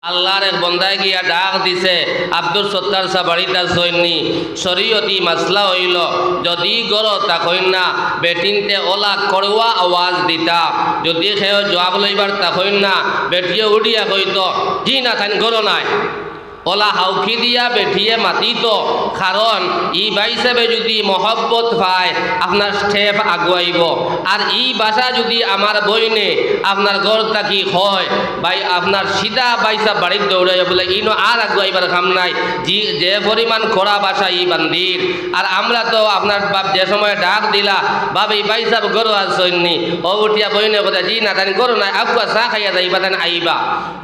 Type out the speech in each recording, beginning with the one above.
আল্লাহর এক বন্দায় গিয়া ডাক দিছে, আব্দুল সত্তার সাহ বাড়িটা সৈনি শরীয়তি মাসলা হইল, যদি গড় তা কইন না বেটিনতে ওলা করওয়া আওয়াজ দিতা, যদি সেও জবাব লইবার তা কইন না বেটিয়ে উঠিয়া কইত জি না তাই গড় নাই, ওলা হাউকি দিয়া বেঠিয়ে মাতিত। কারণ ই হিসাবে যদি মহব্বত পায় আপনার স্টেপ আগুয়াইব, আর ই বাসা যদি আমার বইনে আপনার গড় থাকি হয় ভাই আপনার সিধা বাইসা বাড়ির দৌড়াই বলে ইনো আর আগুয়াইবার কাম নাই, যে পরিমাণ খোড়া বাসা ই বান্দির। আর আমরা তো আপনার বাপ যে সময় ডাক দিলা বাবা ই বাইসা গরু আসনি, ও উঠিয়া বইনে কথা জি না তাই গরু নাই আগুয়া চা খাইয়া যাইবা তাই আইবা।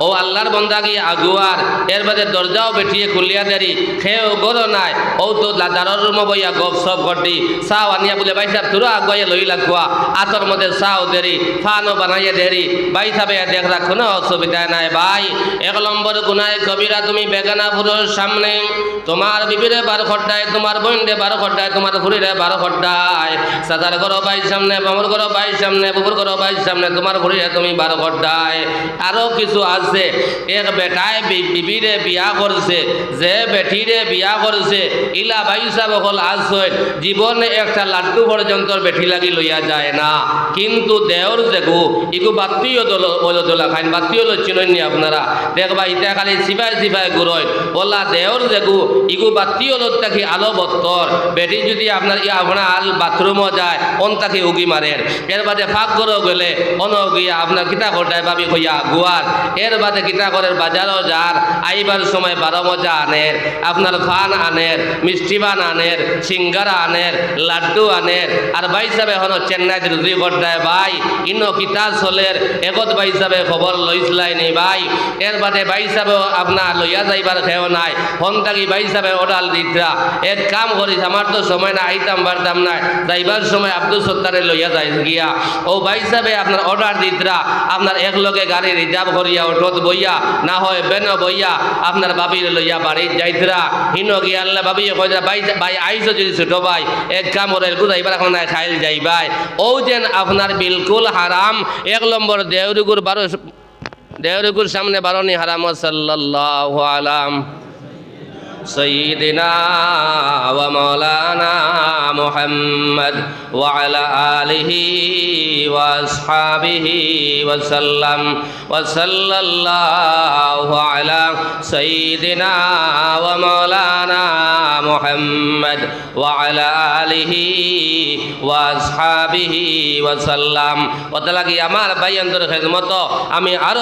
ও আল্লাহর বন্দা গিয়ে আগুয়ার এর বাদে দরজাও বেঠিয়ে খুলিয়া দেরি খেয়েও গরো নাই, ও তো দাদার রুম বইয়া গপ সব ঘটি চাও আনিয়া বলে ভাই সাহেব তোরা আগুয়াইয়া লই লাগুয়া আতর মধ্যে চাও দেরি ফানও বানাইয়া দেরি ভাই সাহেব দেখ রাখ কোনো অসুবিধা নাই। ভাই 1 নম্বর গুনায় কবিরা, তুমি বেগানা পুরুষ সামনে তোমার বিবিরে 12 খড্ডায়, তোমার বোনরে 12 খড্ডায়, তোমার ঘুরিরে 12 খড্ডায়, সাদার ঘর ভাই সামনে, বামর ঘর ভাই সামনে, বুবুর ঘর ভাই সামনে, তোমার ঘুরিরে তুমি 12 খড্ডায়। আরো কিছু আছে, এক বেটায় বিবিরে বিয়া করছে, যে বেটিরে বিয়া করছে ইলা ভাই সাহেব হল আসছেন জীবনে একটা লাড্ডু পর্যন্ত বেটি লাগি লইয়া যায় না, কিন্তু দেওর যেগু ইগু বাত্তীয় দোলা খাইন বাত্তীয় লচ্ছিনি আপনারা দেখবা ইটা খালি সিপাই সিপাই ঘুরয় বলা দেওর যেগু ইগু বাত্তীয় লোক থাকি আলো বত্তর বেটি যদি আপনার আপনার আল বাথরুমও যায় অন তাকে উগি মারেন, এর বাদে ফাঁক করে গেলে অন গিয়া আপনার কিতা ঘটায় ভাবি হইয়া গুয়ার, এর বাদে কিতা করেন বাজারও যার আইবার সময় 12 মজা আনের, আপনার ফান আনের, মিষ্টি পান আনের, সিঙ্গারা আনের, লাড্ডু আনের। আর ভাই সাহেব এখন চেন্নাইতে রুজি ঘটায় ভাই ইনো কিতা চলের একত ভাই সাহেব খবর লইসলাই নেই ভাই, এর বাদে ভাই সাহেব আপনার লইয়া যাইবার খেয়েও নাই, হন থাকি ভাই সাহেব ওডাল দিতরা এক কাম করিস আমার তো সময় না আইতাম পারতাম না, যাইবার সময় আব্দুল সত্তারে লইয়া যাই গিয়া ও ভাই সাহেব আপনার অর্ডার দিতরা আপনার এক লগে গাড়ি রিজার্ভ করিয়া অটোত বইয়া না হয় বেন বইয়া আপনার বাবির লইয়া বাড়ি যাইতরা হিনো গিয়া আল্লাহ বাবি কইরা ভাই ভাই আইছো যদি ছোট ভাই এক কাম করে গুজাইবার এখন নাই খাইল যাইবাই, ও যেন আপনার বিলকুল হারাম। 1 নম্বর দেওরুগুর সামনে বারণি হারাম। সাল্লাল্লাহু আলাইহি سيدنا ومولانا محمد وعلى آله وأصحابه وسلم وصلى الله على سيدنا ومولانا محمد وعلى آله وأصحابه وسلم। وتلاقي আমার ভাই অন্তর খেদমত আমি আরো